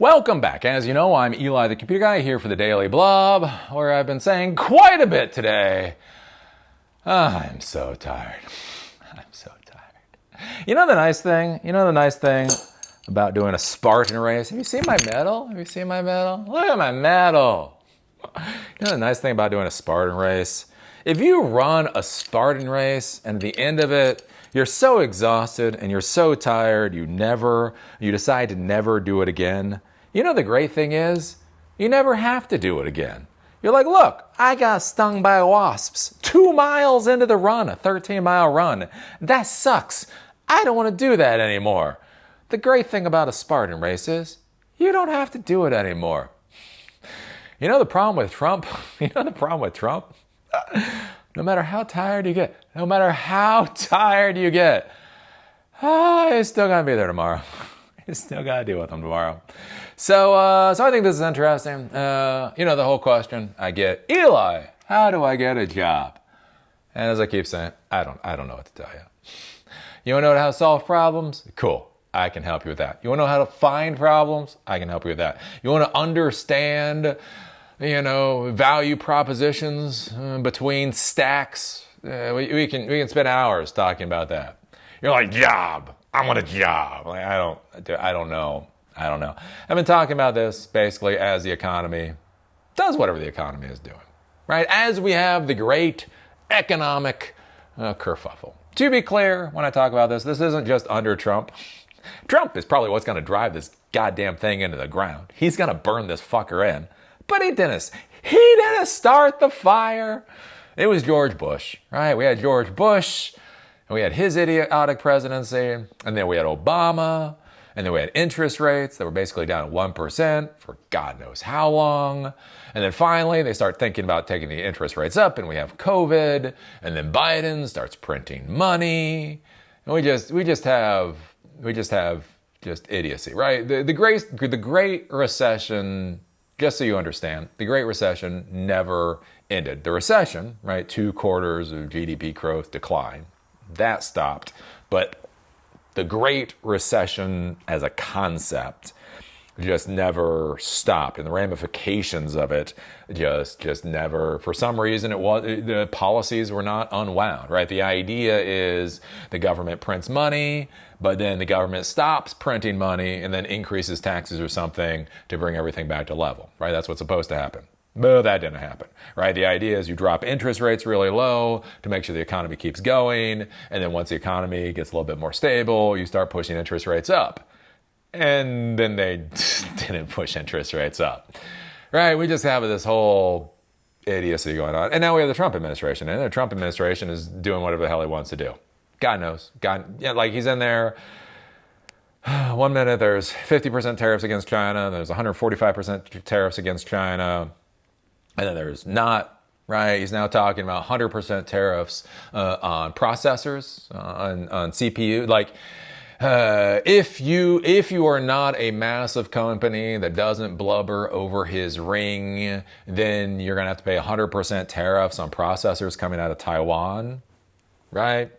Welcome back. As you know, I'm Eli the Computer Guy here for the Daily Blob, where I've been saying quite a bit today. I'm so tired. I'm so tired. You know the nice thing about doing a Spartan race? Have you seen my medal? Have you seen my medal? Look at my medal. You know the nice thing about doing a Spartan race? If you run a Spartan race and at the end of it, you're so exhausted and you're so tired, you decide to never do it again. You know the great thing is, you never have to do it again. You're like, look, I got stung by wasps 2 miles into the run, a 13-mile run. That sucks. I don't want to do that anymore. The great thing about a Spartan race is, you don't have to do it anymore. You know the problem with Trump? No matter how tired you get, he's still going to be there tomorrow. He's still got to deal with them tomorrow. So I think this is interesting. The whole question I get, Eli, how do I get a job? And as I keep saying, I don't know what to tell you. You want to know how to solve problems? Cool. I can help you with that. You want to know how to find problems? I can help you with that. You want to understand value propositions between stacks? We can spend hours talking about that. You're like, job. I want a job. Like, I don't know. I've been talking about this basically as the economy does whatever the economy is doing, right? As we have the great economic kerfuffle. To be clear, when I talk about this isn't just under Trump. Trump is probably what's going to drive this goddamn thing into the ground. He's going to burn this fucker in. But he didn't start the fire. It was George Bush, right? We had George Bush, and we had his idiotic presidency, and then we had Obama, and then we had interest rates that were basically down at 1% for God knows how long. And then finally, they start thinking about taking the interest rates up, and we have COVID, and then Biden starts printing money, and we just have idiocy, right? The Great Recession. Just so you understand, the Great Recession never ended. The recession, right, 2 quarters of GDP growth decline, that stopped. But the Great Recession as a concept just never stopped. And the ramifications of it just never, for some reason, the policies were not unwound, right? The idea is the government prints money, but then the government stops printing money and then increases taxes or something to bring everything back to level, right? That's what's supposed to happen. But that didn't happen, right? The idea is you drop interest rates really low to make sure the economy keeps going. And then once the economy gets a little bit more stable, you start pushing interest rates up. And then they didn't push interest rates up, right? We just have this whole idiocy going on. And now we have the Trump administration. And the Trump administration is doing whatever the hell he wants to do. God knows. He's in there. 1 minute there's 50% tariffs against China. There's 145% tariffs against China. And then there's not, right? He's now talking about 100% tariffs on processors, on CPU. If you are not a massive company that doesn't blubber over his ring, then you're going to have to pay 100% tariffs on processors coming out of Taiwan, right?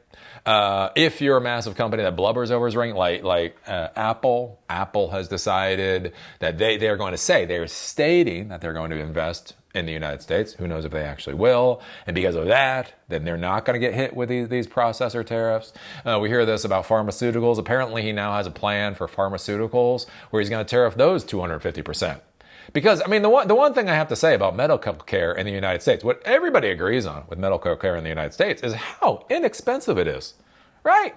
If you're a massive company that blubbers over his ring, like Apple has decided that they're stating that they're going to invest in the United States. Who knows if they actually will? And because of that, then they're not going to get hit with these processor tariffs. We hear this about pharmaceuticals. Apparently, he now has a plan for pharmaceuticals where he's going to tariff those 250%. Because, the one thing I have to say about medical care in the United States, what everybody agrees on with medical care in the United States is how inexpensive it is, right?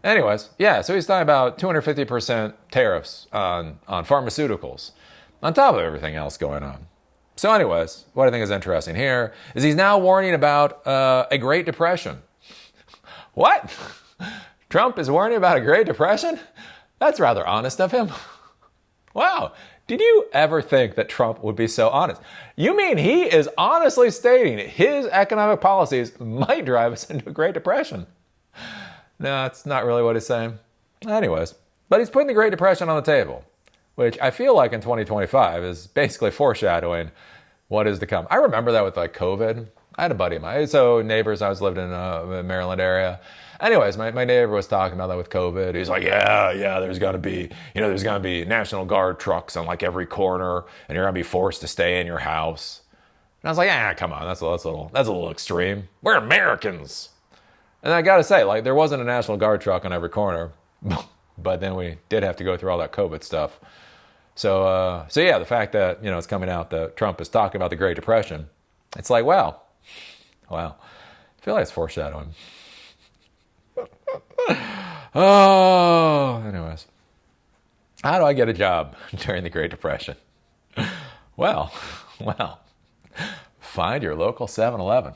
Anyways, yeah, so he's talking about 250% tariffs on pharmaceuticals on top of everything else going on. So anyways, what I think is interesting here is he's now warning about a Great Depression. What? Trump is warning about a Great Depression? That's rather honest of him. Wow. Did you ever think that Trump would be so honest? You mean he is honestly stating his economic policies might drive us into a Great Depression? No, that's not really what he's saying. Anyways, but he's putting the Great Depression on the table, which I feel like in 2025 is basically foreshadowing what is to come. I remember that with COVID. I had a buddy of mine. So neighbors, I was living in the Maryland area. Anyways, my neighbor was talking about that with COVID. He's like, yeah, there's got to be, there's going to be National Guard trucks on like every corner, and you're going to be forced to stay in your house. And I was like, come on, that's a little extreme. We're Americans. And I got to say, like, there wasn't a National Guard truck on every corner, but then we did have to go through all that COVID stuff. So yeah, the fact that, it's coming out that Trump is talking about the Great Depression, it's like, wow, I feel like it's foreshadowing. Oh, anyways. How do I get a job during the Great Depression? Well, find your local 7-Eleven.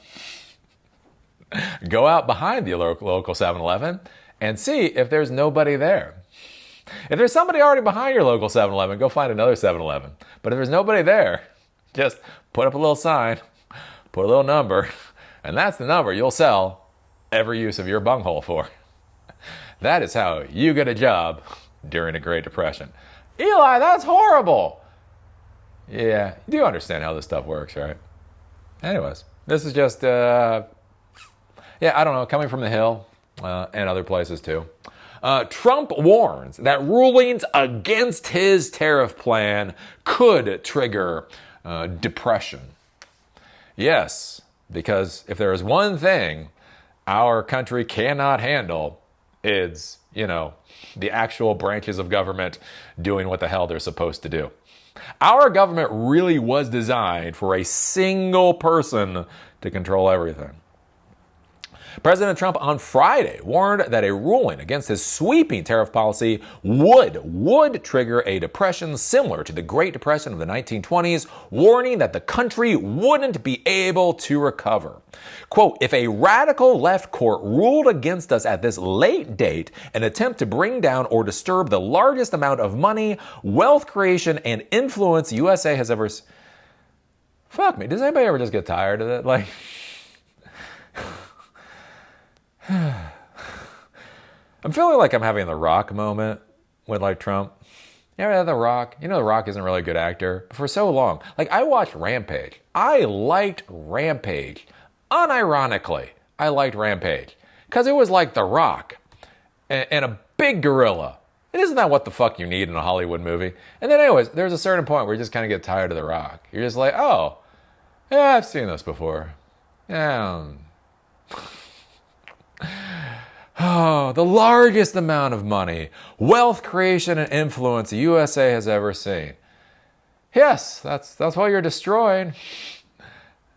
Go out behind the local 7-Eleven and see if there's nobody there. If there's somebody already behind your local 7-Eleven, go find another 7-Eleven. But if there's nobody there, just put up a little sign, put a little number, and that's the number you'll sell every use of your bunghole for. That is how you get a job during a Great Depression. Eli, that's horrible. Yeah, you do understand how this stuff works, right? Anyways, this is just, I don't know, coming from the Hill and other places too. Trump warns that rulings against his tariff plan could trigger depression. Yes, because if there is one thing our country cannot handle, it's, the actual branches of government doing what the hell they're supposed to do. Our government really was designed for a single person to control everything. President Trump on Friday warned that a ruling against his sweeping tariff policy would trigger a depression similar to the Great Depression of the 1920s, warning that the country wouldn't be able to recover. Quote, if a radical left court ruled against us at this late date, an attempt to bring down or disturb the largest amount of money, wealth creation, and influence USA has ever... Fuck me, does anybody ever just get tired of it? Like... I'm feeling like I'm having the Rock moment with like Trump. You ever had the Rock? The Rock isn't really a good actor. But for so long, like I watched Rampage. I liked Rampage. Unironically, I liked Rampage. Because it was like the Rock and a big gorilla. And isn't that what the fuck you need in a Hollywood movie? And then anyways, there's a certain point where you just kind of get tired of the Rock. You're just like, oh, yeah, I've seen this before. Yeah. Oh, the largest amount of money, wealth creation, and influence the USA has ever seen. Yes, that's what you're destroying.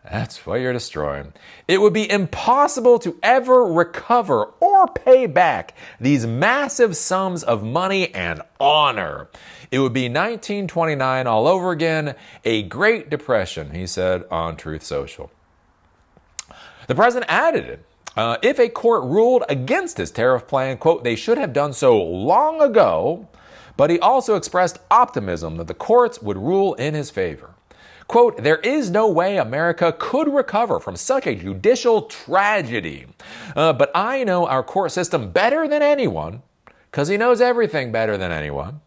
That's what you're destroying. It would be impossible to ever recover or pay back these massive sums of money and honor. It would be 1929 all over again, a Great Depression, he said on Truth Social. The president added it. If a court ruled against his tariff plan, quote, they should have done so long ago, but he also expressed optimism that the courts would rule in his favor. Quote, there is no way America could recover from such a judicial tragedy, but I know our court system better than anyone, because he knows everything better than anyone.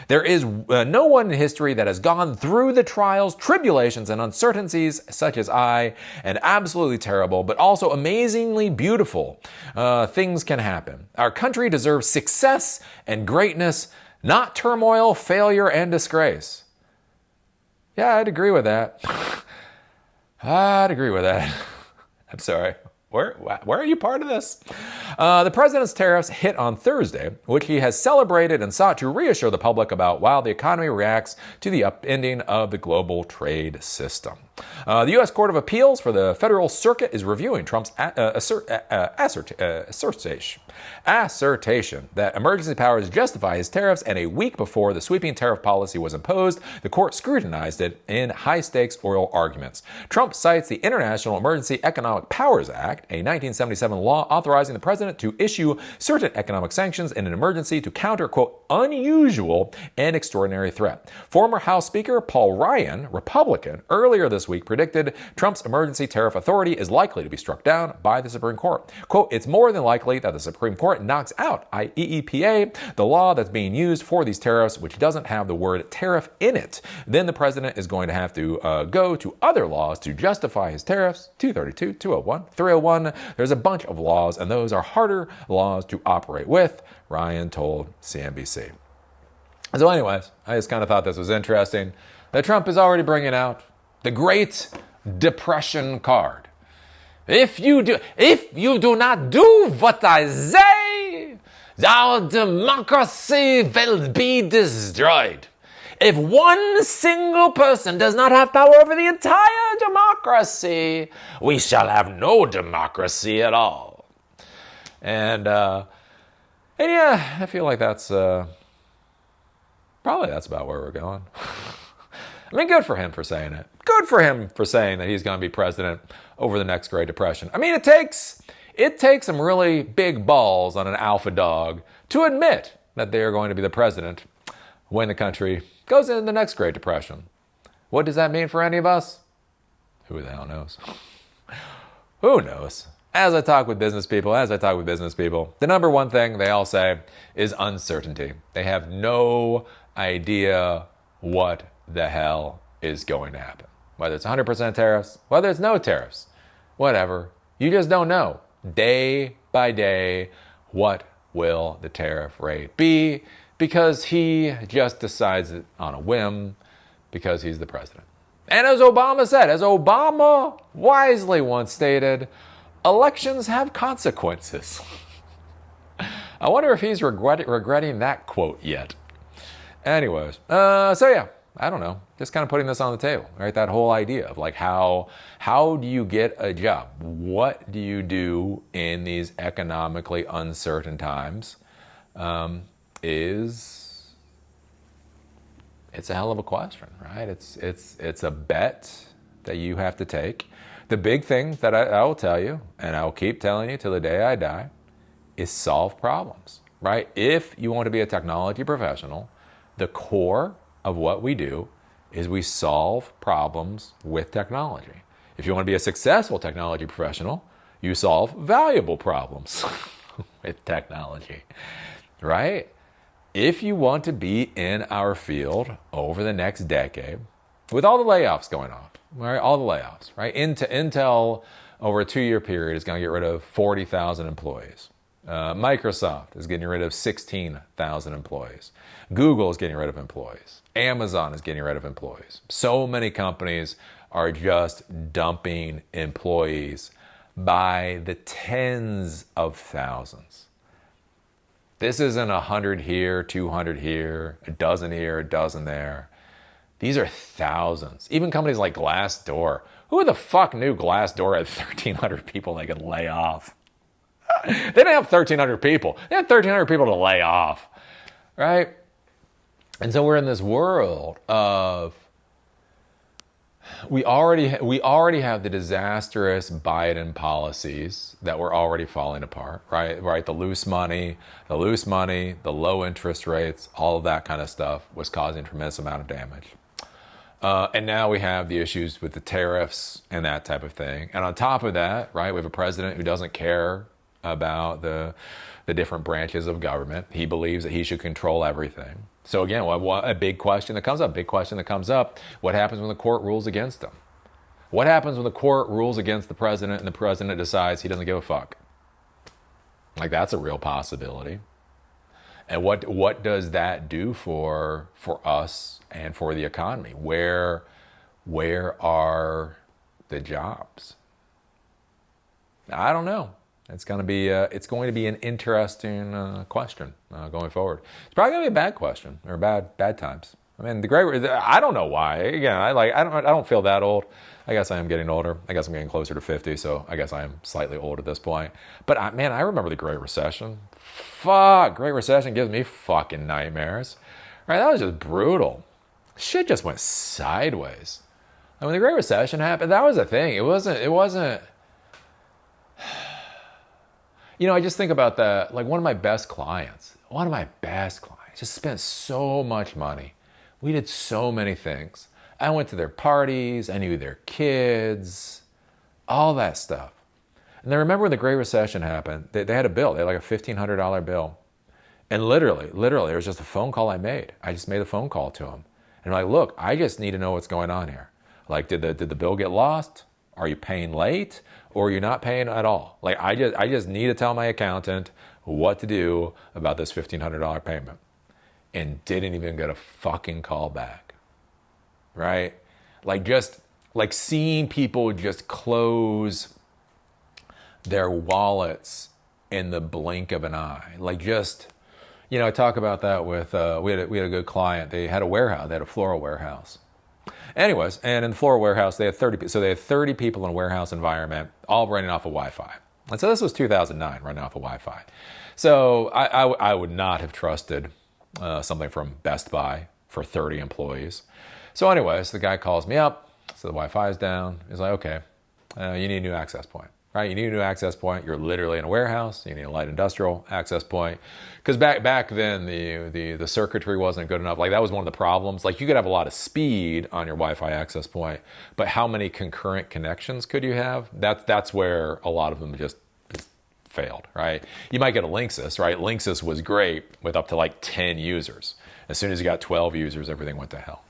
There is no one in history that has gone through the trials, tribulations, and uncertainties such as I, and absolutely terrible, but also amazingly beautiful things can happen. Our country deserves success and greatness, not turmoil, failure, and disgrace. Yeah, I'd agree with that. I'd agree with that. I'm sorry. Where are you part of this? The president's tariffs hit on Thursday, which he has celebrated and sought to reassure the public about while the economy reacts to the upending of the global trade system. The U.S. Court of Appeals for the Federal Circuit is reviewing Trump's assertion that emergency powers justify his tariffs, and a week before the sweeping tariff policy was imposed, the court scrutinized it in high-stakes oral arguments. Trump cites the International Emergency Economic Powers Act, a 1977 law authorizing the president to issue certain economic sanctions in an emergency to counter, quote, unusual and extraordinary threat. Former House Speaker Paul Ryan, Republican, earlier this week predicted Trump's emergency tariff authority is likely to be struck down by the Supreme Court. Quote, it's more than likely that the Supreme Court knocks out IEEPA, the law that's being used for these tariffs, which doesn't have the word tariff in it. Then the president is going to have to go to other laws to justify his tariffs. 232, 201, 301. There's a bunch of laws, and those are harder laws to operate with, Ryan told CNBC. So anyways, I just kind of thought this was interesting that Trump is already bringing out the Great Depression card. If you do not do what I say, our democracy will be destroyed. If one single person does not have power over the entire democracy, we shall have no democracy at all. And yeah, I feel like that's probably about where we're going. I mean, good for him for saying it. Good for him for saying that he's going to be president over the next Great Depression. I mean, it takes some really big balls on an alpha dog to admit that they are going to be the president when the country goes into the next Great Depression. What does that mean for any of us? Who the hell knows? Who knows? As I talk with business people, the number one thing they all say is uncertainty. They have no idea what the hell is going to happen. Whether it's 100% tariffs, whether it's no tariffs, whatever. You just don't know. Day by day, what will the tariff rate be? Because he just decides it on a whim because he's the president. And as Obama wisely once stated, elections have consequences. I wonder if he's regretting that quote yet. Anyways, so yeah, I don't know. Just kind of putting this on the table, right? That whole idea of like how do you get a job? What do you do in these economically uncertain times? It's a hell of a question, right? It's a bet that you have to take. The big thing that I will tell you, and I will keep telling you till the day I die, is solve problems, right? If you want to be a technology professional, the core of what we do is we solve problems with technology. If you want to be a successful technology professional, you solve valuable problems with technology, right? If you want to be in our field over the next decade, with all the layoffs going on, right? All the layoffs, right? Intel over a 2-year period is going to get rid of 40,000 employees. Microsoft is getting rid of 16,000 employees. Google is getting rid of employees. Amazon is getting rid of employees. So many companies are just dumping employees by the tens of thousands. This isn't 100 here, 200 here, a dozen here, a dozen there. These are thousands. Even companies like Glassdoor. Who the fuck knew Glassdoor had 1,300 people they could lay off? They didn't have 1,300 people. They had 1,300 people to lay off, right? And so we're in this world of we already have the disastrous Biden policies that were already falling apart, right? The loose money, the low interest rates, all of that kind of stuff was causing a tremendous amount of damage. And now we have the issues with the tariffs and that type of thing. And on top of that, right, we have a president who doesn't care about the different branches of government. He believes that he should control everything. So again, a big question that comes up, what happens when the court rules against him? What happens when the court rules against the president and the president decides he doesn't give a fuck? Like, that's a real possibility. And what does that do for us and for the economy? Where are the jobs? I don't know. It's going to be an interesting question going forward. It's probably going to be a bad question or bad times. I mean, I don't know why. Again, I don't feel that old. I guess I am getting older. I guess I'm getting closer to 50, so I guess I am slightly old at this point. But I remember the Great Recession. Fuck, Great Recession gives me fucking nightmares. Right? That was just brutal. Shit just went sideways. And when the Great Recession happened, that was the thing. It wasn't. You know, I just think about that. Like, one of my best clients just spent so much money. We did so many things. I went to their parties. I knew their kids, all that stuff. And I remember when the Great Recession happened, they had a bill. They had like a $1,500 bill. And literally, it was just a phone call I made. I just made a phone call to them. And I'm like, look, I just need to know what's going on here. Like, did the bill get lost? Are you paying late? Or are you not paying at all? Like, I just need to tell my accountant what to do about this $1,500 payment. And didn't even get a fucking call back. Right? Like seeing people just close their wallets in the blink of an eye. Like just, I talk about that with, we had a good client. They had a warehouse. They had a floral warehouse. Anyways, and in the floral warehouse, they had 30. So they had 30 people in a warehouse environment, all running off of Wi-Fi. And so this was 2009, running off of Wi-Fi. So I would not have trusted something from Best Buy for 30 employees. So anyways, the guy calls me up. So the Wi-Fi is down. He's like, okay, you need a new access point. Right, you need a new access point. You're literally in a warehouse. You need a light industrial access point, because back then the circuitry wasn't good enough. Like that was one of the problems. Like you could have a lot of speed on your Wi-Fi access point, but how many concurrent connections could you have? That's where a lot of them just failed. Right, you might get a Linksys. Right, Linksys was great with up to like 10 users. As soon as you got 12 users, everything went to hell.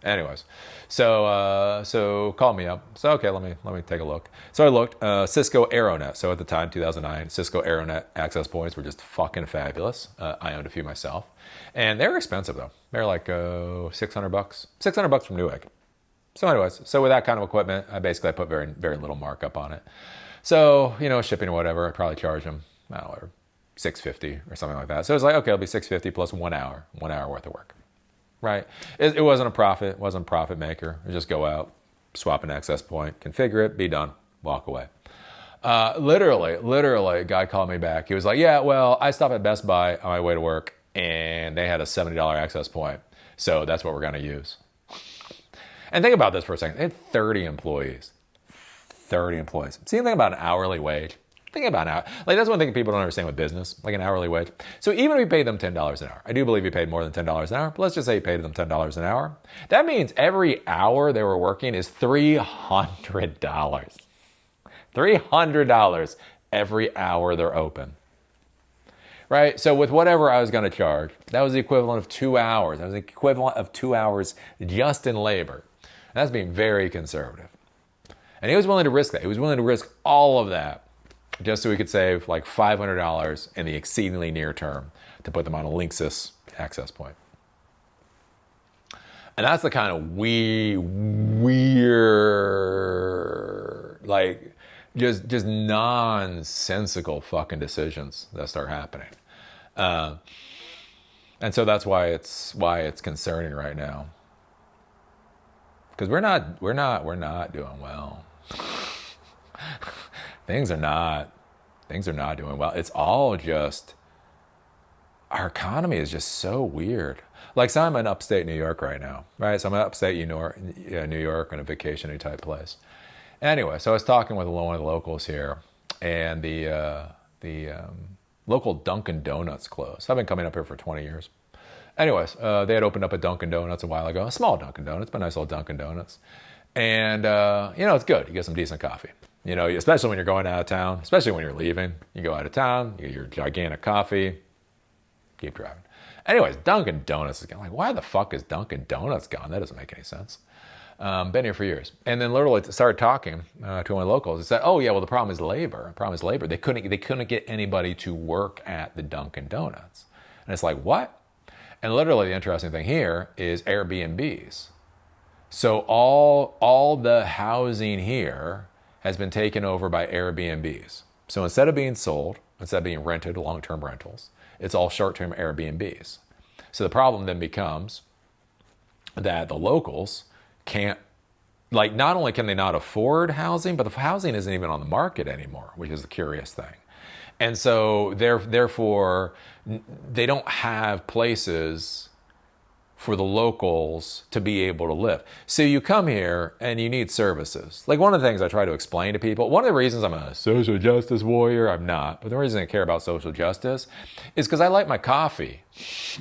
Anyways, so call me up. So okay, let me take a look. So I looked, Cisco AeroNet. So at the time, 2009, Cisco AeroNet access points were just fucking fabulous. I owned a few myself, and they were expensive though. They're like $600, $600 from Newegg. So anyways, so with that kind of equipment, I put very very little markup on it. So shipping or whatever, I probably charge them, I don't know, $650 or something like that. So it's like okay, it'll be $650 plus 1 hour worth of work. Right. It wasn't a profit maker. You just go out, swap an access point, configure it, be done, walk away. Literally, a guy called me back. He was like, yeah, well, I stopped at Best Buy on my way to work and they had a $70 access point. So that's what we're going to use. And think about this for a second. They had 30 employees. 30 employees. See, think about an hourly wage. Think about an hour. Like that's one thing people don't understand with business, like an hourly wage. So even if you paid them $10 an hour, I do believe you paid more than $10 an hour, but let's just say you paid them $10 an hour. That means every hour they were working is $300. $300 every hour they're open. Right? So with whatever I was going to charge, that was the equivalent of 2 hours. That was the equivalent of 2 hours just in labor. And that's being very conservative. And he was willing to risk that. He was willing to risk all of that, just so we could save like $500 in the exceedingly near term to put them on a Linksys access point. And that's the kind of weird, like just nonsensical fucking decisions that start happening. And so that's why it's concerning right now. Because we're not doing well. Things are not doing well. It's all just, our economy is just so weird. Like, so I'm in upstate New York right now, right? So I'm in upstate New York in a vacation type place. Anyway, so I was talking with one of the locals here, and the local Dunkin' Donuts closed. I've been coming up here for 20 years. Anyways, they had opened up a Dunkin' Donuts a while ago, a small Dunkin' Donuts, but a nice little Dunkin' Donuts. And, it's good. You get some decent coffee. Especially when you're going out of town, especially when you're leaving. You go out of town, you get your gigantic coffee, keep driving. Anyways, Dunkin' Donuts is gone. Like, why the fuck is Dunkin' Donuts gone? That doesn't make any sense. Been here for years. And then literally started talking to one of the locals. They said, oh yeah, well the problem is labor. They couldn't get anybody to work at the Dunkin' Donuts. And it's like, what? And literally the interesting thing here is Airbnbs. So all the housing here has been taken over by Airbnbs. So instead of being sold, instead of being rented, long-term rentals, it's all short-term Airbnbs. So the problem then becomes that the locals can't, like, not only can they not afford housing, but the housing isn't even on the market anymore, which is the curious thing. And so therefore, they don't have places for the locals to be able to live. So you come here and you need services. Like, one of the things I try to explain to people, one of the reasons I'm a social justice warrior, I'm not, but the reason I care about social justice is because I like my coffee.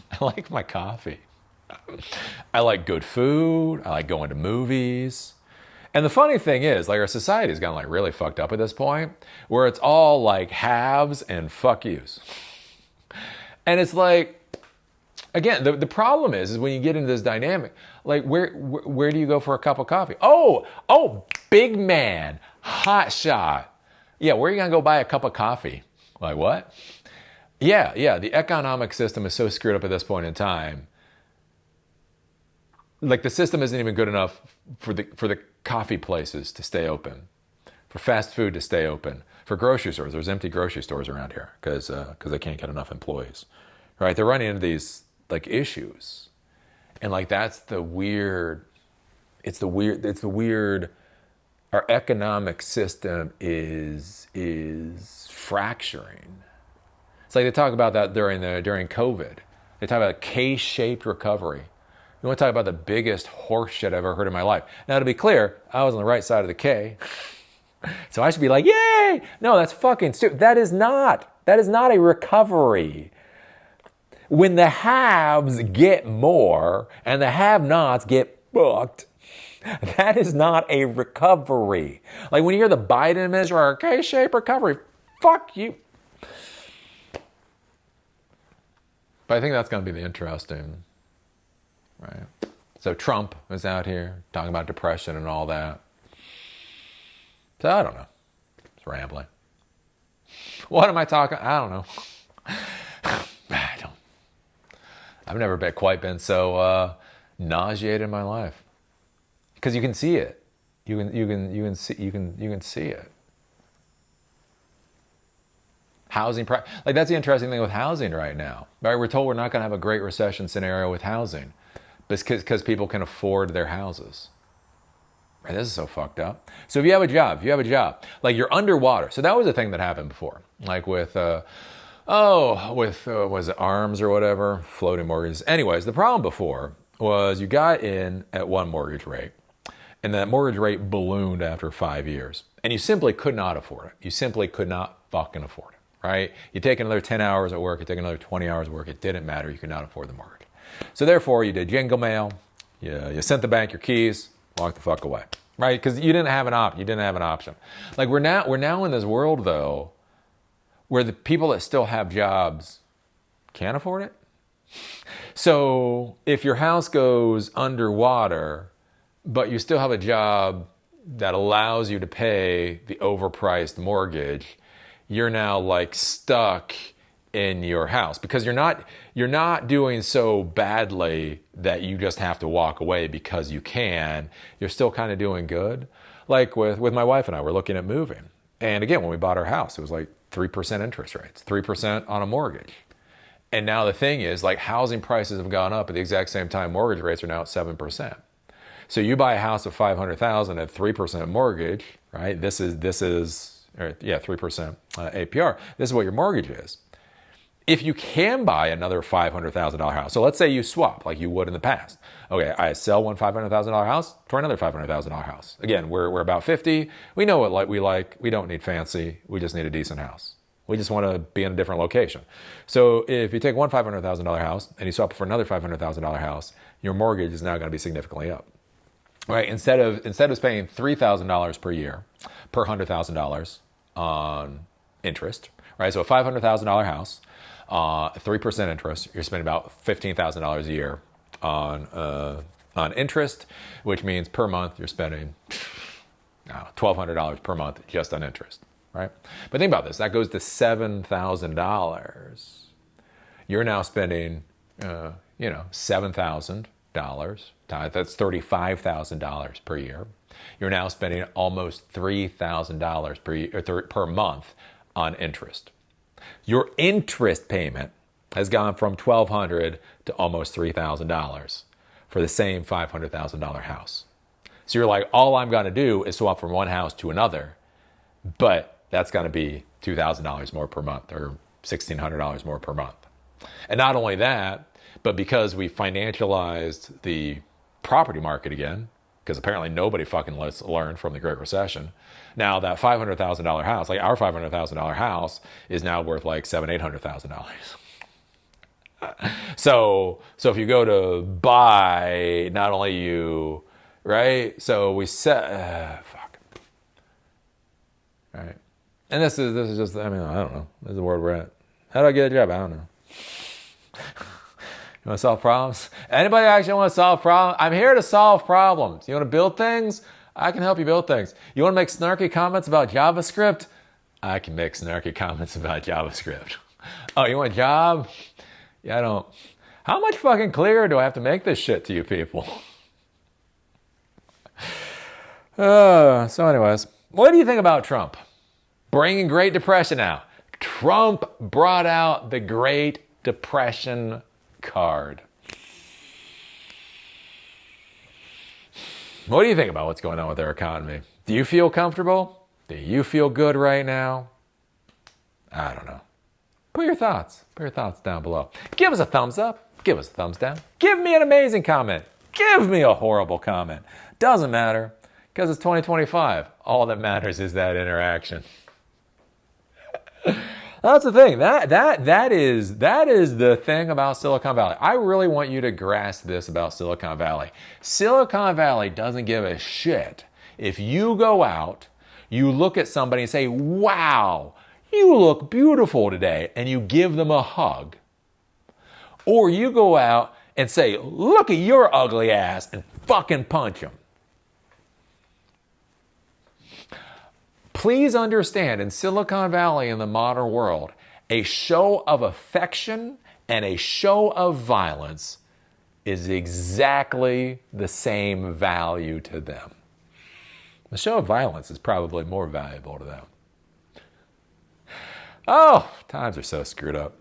I like my coffee. I like good food. I like going to movies. And the funny thing is, like, our society's gotten like really fucked up at this point, where it's all like haves and fuck yous. And it's like, again, the problem is when you get into this dynamic, like where do you go for a cup of coffee? Oh, big man, hot shot. Yeah, where are you gonna go buy a cup of coffee? Like what? Yeah, the economic system is so screwed up at this point in time. Like the system isn't even good enough for the coffee places to stay open, for fast food to stay open, for grocery stores. There's empty grocery stores around here because they can't get enough employees, right? They're running into these like issues, and like that's the weird. It's the weird. Our economic system is fracturing. It's like they talk about that during COVID. They talk about a K-shaped recovery. You want to talk about the biggest horse shit I've ever heard in my life. Now, to be clear, I was on the right side of the K. So I should be like, yay! No, that's fucking stupid. That is not a recovery. When the haves get more and the have-nots get fucked, that is not a recovery. Like when you hear the Biden administration, K-shaped recovery, fuck you. But I think that's going to be the interesting, right? So Trump is out here talking about depression and all that. So I don't know. It's rambling. What am I talking? I don't know. I've never quite been so nauseated in my life. Because you can see it. You can see it. Housing price, like that's the interesting thing with housing right now. Right? We're told we're not going to have a great recession scenario with housing, because people can afford their houses. Right? This is so fucked up. So if you have a job, like you're underwater. So that was a thing that happened before, like with was it ARMS or whatever, floating mortgages. Anyways, the problem before was you got in at one mortgage rate, and that mortgage rate ballooned after 5 years, and you simply could not afford it. You simply could not fucking afford it. Right? You take another 10 hours at work, you take another 20 hours at work, it didn't matter, you could not afford the mortgage. So therefore, you did jingle mail, you sent the bank your keys, walked the fuck away. Right? Because you didn't have an option. Like we're now in this world though, where the people that still have jobs can't afford it. So if your house goes underwater, but you still have a job that allows you to pay the overpriced mortgage, you're now like stuck in your house because you're not doing so badly that you just have to walk away because you can. You're still kind of doing good. Like with my wife and I, we're looking at moving. And again, when we bought our house, it was like 3% interest rates, 3% on a mortgage. And now the thing is, like housing prices have gone up at the exact same time mortgage rates are now at 7%. So you buy a house of $500,000 at 3% mortgage, right? This is 3% APR. This is what your mortgage is. If you can buy another $500,000 house, so let's say you swap like you would in the past. Okay, I sell one $500,000 house for another $500,000 house. Again, we're about 50. We know what we like. We don't need fancy. We just need a decent house. We just want to be in a different location. So if you take one $500,000 house and you swap it for another $500,000 house, your mortgage is now going to be significantly up. Right? Instead of paying $3,000 per year per $100,000 on interest, right? So a $500,000 house, 3% interest, you're spending about $15,000 a year on interest, which means per month you're spending $1,200 per month just on interest, right? But think about this, that goes to $7,000. You're now spending, $7,000. That's $35,000 per year. You're now spending almost $3,000 per month on interest. Your interest payment has gone from $1,200 to almost $3,000 for the same $500,000 house. So you're like, all I'm going to do is swap from one house to another, but that's going to be $2,000 more per month or $1,600 more per month. And not only that, but because we financialized the property market again, because apparently nobody fucking learned from the Great Recession. Now that $500,000 house, like our $500,000 house, is now worth like $700,000-$800,000. So if you go to buy, not only you, right? So we set, fuck. All right. And this is just, I mean, I don't know. This is the world we're at. How do I get a job? I don't know. You want to solve problems? Anybody actually want to solve problems? I'm here to solve problems. You want to build things? I can help you build things. You want to make snarky comments about JavaScript? I can make snarky comments about JavaScript. Oh, you want a job? Yeah, I don't. How much fucking clearer do I have to make this shit to you people? So anyways, what do you think about Trump bringing Great Depression out? Trump brought out the Great Depression card. What do you think about what's going on with our economy? Do you feel comfortable? Do you feel good right now? I don't know. Put your thoughts down below. Give us a thumbs up. Give us a thumbs down. Give me an amazing comment. Give me a horrible comment. Doesn't matter, because it's 2025. All that matters is that interaction. That's the thing. That is the thing about Silicon Valley. I really want you to grasp this about Silicon Valley. Silicon Valley doesn't give a shit if you go out, you look at somebody and say, "Wow, you look beautiful today," and you give them a hug. Or you go out and say, "Look at your ugly ass," and fucking punch them. Please understand, in Silicon Valley, in the modern world, a show of affection and a show of violence is exactly the same value to them. The show of violence is probably more valuable to them. Oh, times are so screwed up.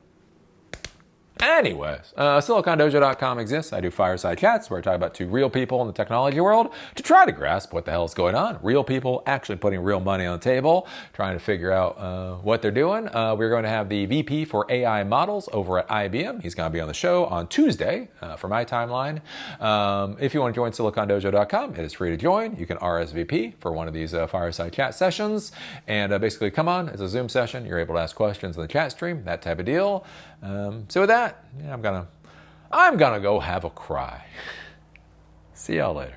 Anyways, SiliconDojo.com exists. I do fireside chats where I talk about two real people in the technology world to try to grasp what the hell is going on. Real people actually putting real money on the table, trying to figure out what they're doing. We're going to have the VP for AI models over at IBM. He's going to be on the show on Tuesday for my timeline. If you want to join SiliconDojo.com, it is free to join. You can RSVP for one of these fireside chat sessions. And basically, come on, it's a Zoom session. You're able to ask questions in the chat stream, that type of deal. So with that, yeah, I'm gonna go have a cry. See y'all later.